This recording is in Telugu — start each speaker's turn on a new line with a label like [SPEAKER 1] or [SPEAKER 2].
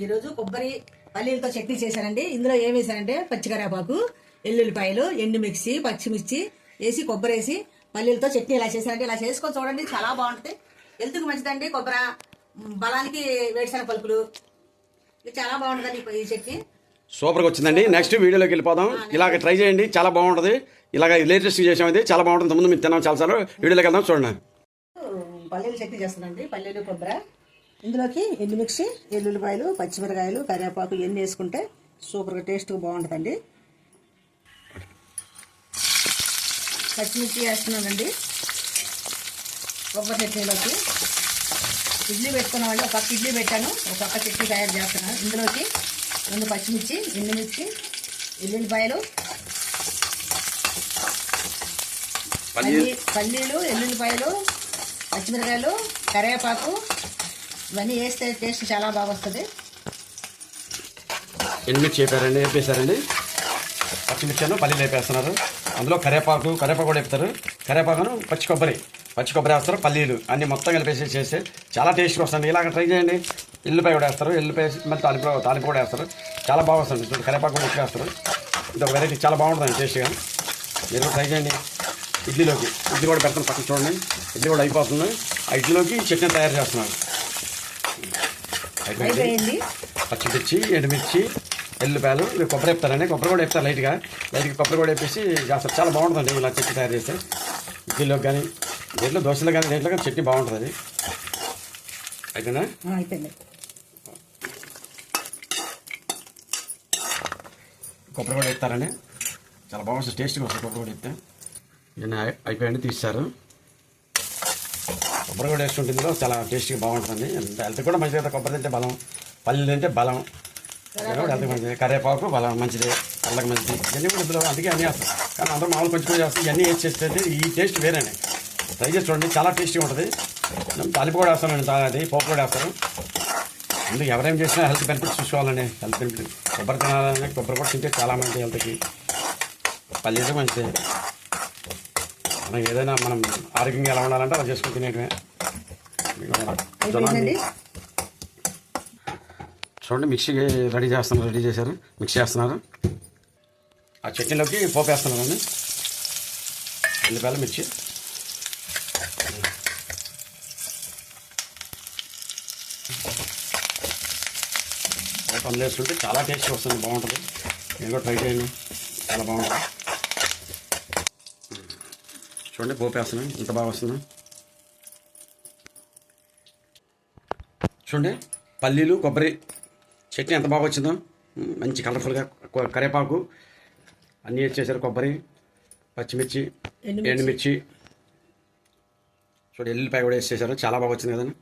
[SPEAKER 1] ఈరోజు కొబ్బరి పల్లీలతో చట్నీ చేశానండి. ఇందులో ఏం వేసానంటే పచ్చికరేపాకు, ఎల్లుల్లిపాయలు, ఎండుమిర్చి, పచ్చిమిర్చి వేసి కొబ్బరి వేసి పల్లీలతో చట్నీ ఇలా చేశానండి. ఇలా చేసుకొని చూడండి, చాలా బాగుంటుంది. హెల్త్కి మంచిదండి. కొబ్బరి బలానికి వేడిసిన పలుకులు చాలా బాగుంటుందండి ఈ చట్నీ.
[SPEAKER 2] సూపర్గా వచ్చిందండి. నెక్స్ట్ వీడియోలోకి వెళ్ళిపోదాం. ఇలాగ ట్రై చేయండి, చాలా బాగుంటుంది. ఇలాగ లేటెస్ట్ చేసామండి, చాలా బాగుంటుంది. ముందు మీరు తిన్నాం చాలాసార్లు. వీడియోలోకి వెళ్దాం చూడండి.
[SPEAKER 1] పల్లీలు చట్నీ చేస్తానండి. పల్లీలు కొబ్బరి, ఇందులోకి ఎండుమిర్చి, ఎల్లుల్లిపాయలు, పచ్చిమిరకాయలు, కరివేపాకు ఇవన్నీ వేసుకుంటే సూపర్గా టేస్ట్గా బాగుంటుందండి. పచ్చిమిర్చి వేస్తున్నానండి కొబ్బరి చట్నీలోకి. ఇడ్లీ పెట్టుకున్నామండి, ఒక పక్క ఇడ్లీ పెట్టాను, ఒక పక్క చట్నీ తయారు చేస్తున్నాను. ఇందులోకి 2 పచ్చిమిర్చి, ఎండుమిర్చి, ఎల్లుల్లిపాయలు, పల్లీలు, ఎల్లుల్లిపాయలు, పచ్చిమిరకాయలు, కరివేపాకు ఇవన్నీ వేస్తే టేస్ట్ చాలా బాగా వస్తుంది.
[SPEAKER 2] ఎండుమిర్చి వేపేశారండి. పచ్చిమిర్చిను పల్లీలు వేపేస్తున్నారు. అందులో కరివేపాకు కూడా వేపుతారు. కరివేపాకును పచ్చి కొబ్బరి వేస్తారు. పల్లీలు అన్ని మొత్తం కలిపేసి చేస్తే చాలా టేస్ట్గా వస్తుంది. ఇలాగ ట్రై చేయండి. ఎల్లుపాయ కూడా వేస్తారు. ఎల్లుపాయ మళ్ళీ తాలింపు కూడా వేస్తారు. చాలా బాగా వస్తుంది. కరివేపాకు కూడా ఎక్కువ వేస్తారు. ఇది ఒక వెరైటీ, చాలా బాగుంటుంది టేస్ట్గా. మీరు ట్రై చేయండి. ఇడ్లీ కూడా పెడతాను పక్కన చూడండి. ఇడ్లీ కూడా అయిపోతుంది. ఆ ఇడ్లీలోకి చట్నీ తయారు చేస్తున్నారు. అయిపోయింది. పచ్చిమిర్చి, ఎండుమిర్చి, ఎల్లుపాయలు, మీరు కొబ్బరి వేపుతారండి. కొబ్బరి కూడా వేపుతారు లైట్గా కొబ్బరి కూడా వేపేసి చేస్తారు. చాలా బాగుంటుందండి ఇలా చట్నీ తయారు చేస్తే. ఇడ్లీలోకి కానీ దేంట్లో దోశలో కానీ దేంట్లో కానీ చట్నీ బాగుంటుంది. అయిపోయిందా?
[SPEAKER 1] అయిపోయింది.
[SPEAKER 2] కొబ్బరి కూడా వేస్తారండి, చాలా బాగుంటుంది. టేస్ట్గా వస్తుంది కొబ్బరి కూడా వేస్తే. ఇవన్నీ అయిపోయింది, తీస్తారు. కొబ్బరి కూడా వేసుకుంటే ఇందులో చాలా టేస్ట్గా బాగుంటుంది. హెల్త్ కూడా మంచిది కదా. కొబ్బరి తింటే బలం, పల్లీలు తింటే బలం, హెల్త్కి మంచిది. కరివేపాకు బలం మంచిది, కళ్ళకి మంచిది. ఇవన్నీ కూడా ఇందులో అందుకే అన్నీ వేస్తాం. కానీ అందరూ మామూలు కొంచెం చేస్తాం. ఇవన్నీ వేసి చేస్తే ఈ టేస్ట్ వేరేనే. ట్రై చేసి చూడండి, చాలా టేస్టీగా ఉంటుంది. తాలింపు కూడా వేస్తామండి, అది పోపు కూడా వేస్తారు. అందుకే ఎవరేం చేసినా హెల్త్ బెనిఫిట్స్ చూసుకోవాలండి. హెల్త్ బెనిఫిట్ కొబ్బరి తినాలని, కొబ్బరి కూడా తింటే చాలా మంచిది హెల్త్కి. పల్లీలు మంచిది. మనం ఏదైనా మనం ఆరోగ్యంగా ఎలా ఉండాలంటే అలా చేసుకుని తినేటమే. చూడండి, మిక్సీకి రెడీ చేశారు. మిక్సీ చేస్తున్నారు. ఆ చట్నీలోకి పోపు వేస్తున్నారండి. ఎల్లిపాయలు, మిర్చి, పనులు వేసుకుంటే చాలా టేస్ట్ వస్తుంది, బాగుంటుంది. నేను కూడా ట్రై చేయండి, చాలా బాగుంటుంది. చూడండి, పోపు వేస్తున్నాను, ఇంత బాగా వస్తుంది. చూడండి, పల్లీలు కొబ్బరి చట్నీ ఎంత బాగా వచ్చిందో. మంచి కలర్ఫుల్గా కరివేపాకు అన్నీ వేసేసారు. కొబ్బరి, పచ్చిమిర్చి, ఎండుమిర్చి, చూడండి, ఎల్లుల్లిపాయ కూడా వేసేసారు. చాలా బాగా వచ్చింది కదండి.